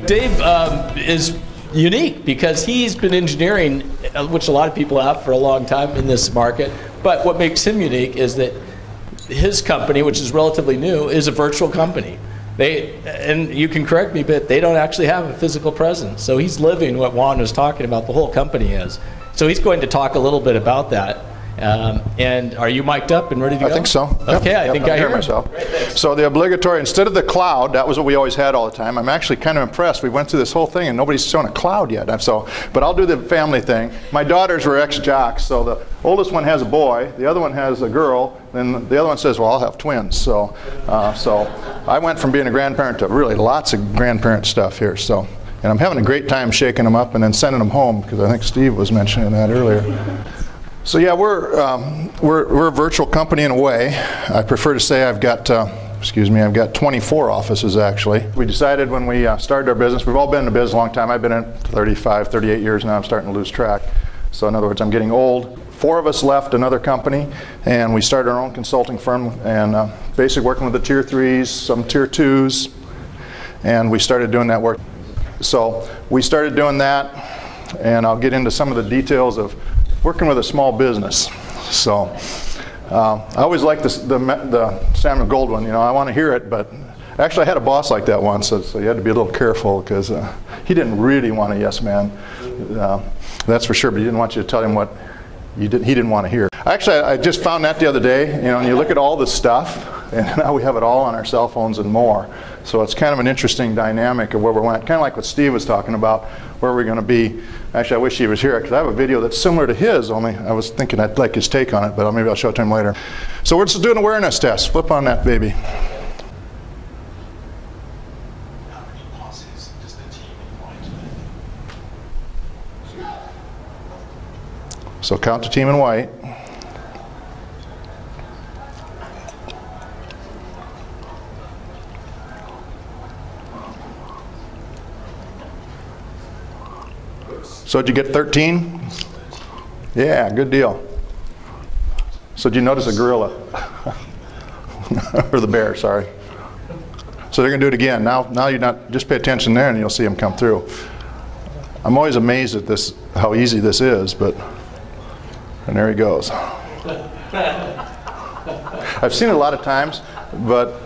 Dave is unique because he's been engineering, which a lot of people have for a long time in this market. But what makes him unique is that his company, which is relatively new, is a virtual company. And you can correct me, but they don't actually have a physical presence. So he's living what Juan was talking about, the whole company is. So he's going to talk a little bit about that. And are you mic'd up and ready to go? I think so. Okay, yep. I think I hear myself. Great, so the obligatory, instead of the cloud, that was what we always had all the time. I'm actually kind of impressed. We went through this whole thing and nobody's shown a cloud yet. But I'll do the family thing. My daughters were ex-jocks, so the oldest one has a boy, the other one has a girl, then the other one says, well, I'll have twins. So I went from being a grandparent to really lots of grandparent stuff here. And I'm having a great time shaking them up and then sending them home, because I think Steve was mentioning that earlier. So yeah, we're a virtual company in a way. I prefer to say I've got 24 offices actually. We decided when we started our business, we've all been in the business a long time. I've been in it 35, 38 years now. I'm starting to lose track. So in other words, I'm getting old. 4 of us left another company, and we started our own consulting firm, and basically working with the tier 3s, some tier 2s, and we started doing that work. So we started doing that, and I'll get into some of the details of working with a small business. So I always like the Samuel Gold one. I want to hear it, but actually I had a boss like that once, so you had to be a little careful, because he didn't really want a yes man. That's for sure, but he didn't want you to tell him what he didn't want to hear. Actually, I just found that the other day, and you look at all this stuff, and now we have it all on our cell phones and more. So it's kind of an interesting dynamic of where we went, kind of like what Steve was talking about, where we're going to be. Actually, I wish he was here, because I have a video that's similar to his, only I was thinking I'd like his take on it, but maybe I'll show it to him later. So we're just doing an awareness test. Flip on that baby. So count the team in white. So did you get 13? Yeah, good deal. So did you notice a gorilla? Or the bear, sorry. So they're going to do it again. Now you're not, just pay attention there and you'll see them come through. I'm always amazed at this, how easy this is, and there he goes. I've seen it a lot of times, but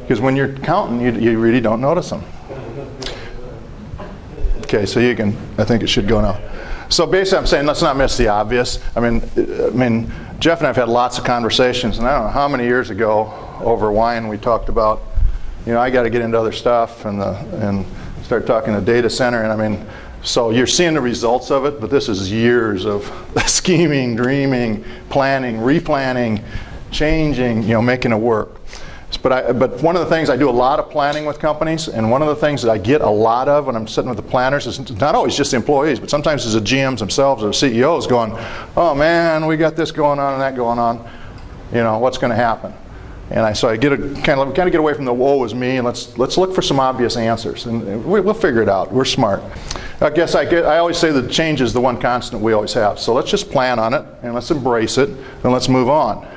because when you're counting, you really don't notice them. Okay, so you can, I think it should go now. So basically I'm saying let's not miss the obvious. I mean, Jeff and I have had lots of conversations, and I don't know how many years ago over wine we talked about, I got to get into other stuff and start talking to data center, and so you're seeing the results of it, but this is years of scheming, dreaming, planning, replanning, changing, making it work. But one of the things, I do a lot of planning with companies, and one of the things that I get a lot of when I'm sitting with the planners is not always just the employees, but sometimes it's the GMs themselves or the CEOs going, oh man, we got this going on and that going on, what's going to happen? And so I kind of get away from the woe is me, and let's look for some obvious answers, and we'll figure it out. We're smart. I guess I always say that change is the one constant we always have. So let's just plan on it, and let's embrace it, and let's move on.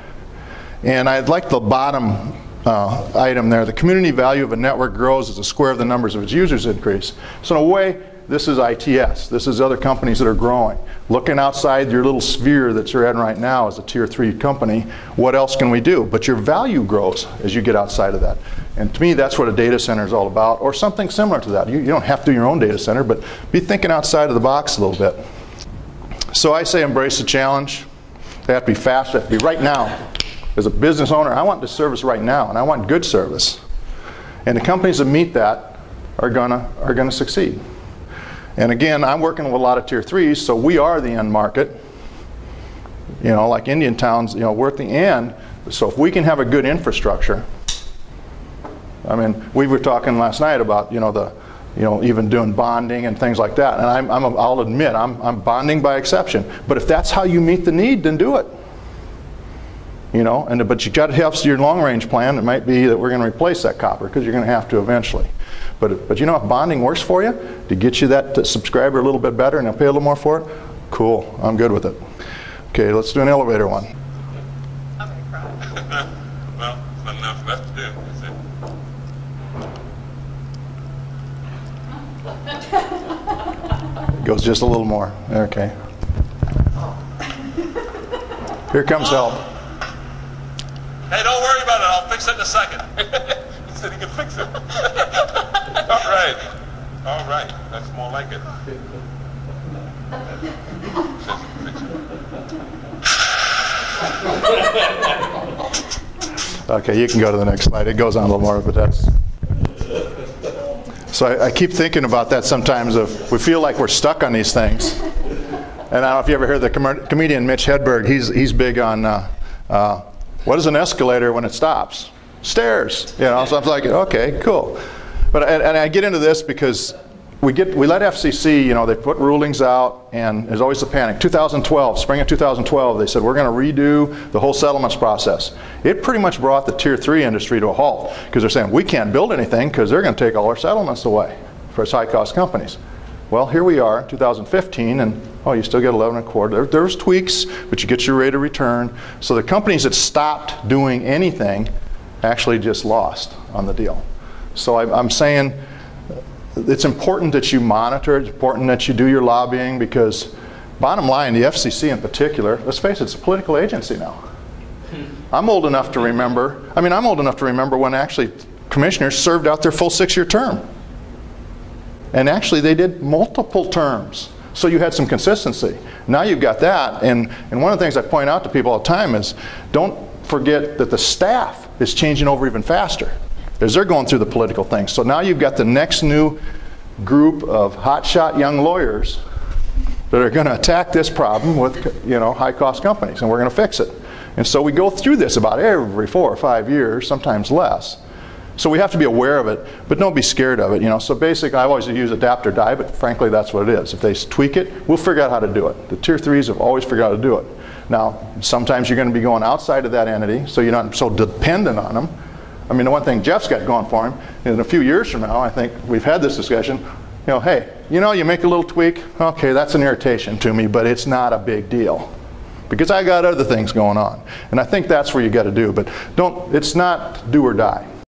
And I'd like the bottom item there. The community value of a network grows as the square of the numbers of its users increase. So in a way, this is ITS. This is other companies that are growing. Looking outside your little sphere that you're in right now as a tier 3 company, what else can we do? But your value grows as you get outside of that. And to me, that's what a data center is all about, or something similar to that. You don't have to do your own data center, but be thinking outside of the box a little bit. So I say embrace the challenge. They have to be fast, they have to be right now. As a business owner, I want the service right now, and I want good service. And the companies that meet that are gonna succeed. And again, I'm working with a lot of tier 3s, so we are the end market. Like Indian towns, we're at the end. So if we can have a good infrastructure, we were talking last night about even doing bonding and things like that. And I'll admit, I'm bonding by exception. But if that's how you meet the need, then do it. But you got to have your long-range plan. It might be that we're going to replace that copper, because you're going to have to eventually. But if bonding works for you to get you that subscriber a little bit better and they'll pay a little more for it, cool, I'm good with it. Okay, let's do an elevator one. Well, not enough left to do, is it? Goes just a little more. Okay. Here comes help. Hey, don't worry about it. I'll fix it in a second. He said he can fix it. All right. All right. That's more like it. Okay, you can go to the next slide. It goes on a little more, but that's... So I keep thinking about that sometimes. Of we feel like we're stuck on these things. And I don't know if you ever heard the comedian Mitch Hedberg. He's big on what is an escalator when it stops? Stairs. You know. So I'm like, okay, cool. But and I get into this because we let FCC. You know, they put rulings out, and there's always the panic. 2012, spring of 2012, they said we're going to redo the whole settlements process. It pretty much brought the Tier 3 industry to a halt because they're saying we can't build anything because they're going to take all our settlements away for its high-cost companies. Well, here we are, 2015, and oh, you still get 11 1/4. There's tweaks, but you get your rate of return. So the companies that stopped doing anything actually just lost on the deal. So I'm saying it's important that you monitor. It's important that you do your lobbying because, bottom line, the FCC in particular, let's face it, it's a political agency now. I'm old enough to remember. I mean, I'm old enough to remember when actually commissioners served out their full 6-year term. And actually, they did multiple terms. So you had some consistency. Now you've got that. And one of the things I point out to people all the time is don't forget that the staff is changing over even faster as they're going through the political things. So now you've got the next new group of hotshot young lawyers that are going to attack this problem with, you know, high-cost companies, and we're going to fix it. And so we go through this about every 4 or 5 years, sometimes less. So we have to be aware of it, but don't be scared of it. You know, so basically, I always use adapt or die, but frankly, that's what it is. If they tweak it, we'll figure out how to do it. The Tier 3s have always figured out how to do it. Now, sometimes you're going to be going outside of that entity, so you're not so dependent on them. I mean, the one thing Jeff's got going for him, in a few years from now, I think we've had this discussion. You know, hey, you know, you make a little tweak. Okay, that's an irritation to me, but it's not a big deal. Because I got other things going on. And I think that's where you got to do. But don't, it's not do or die.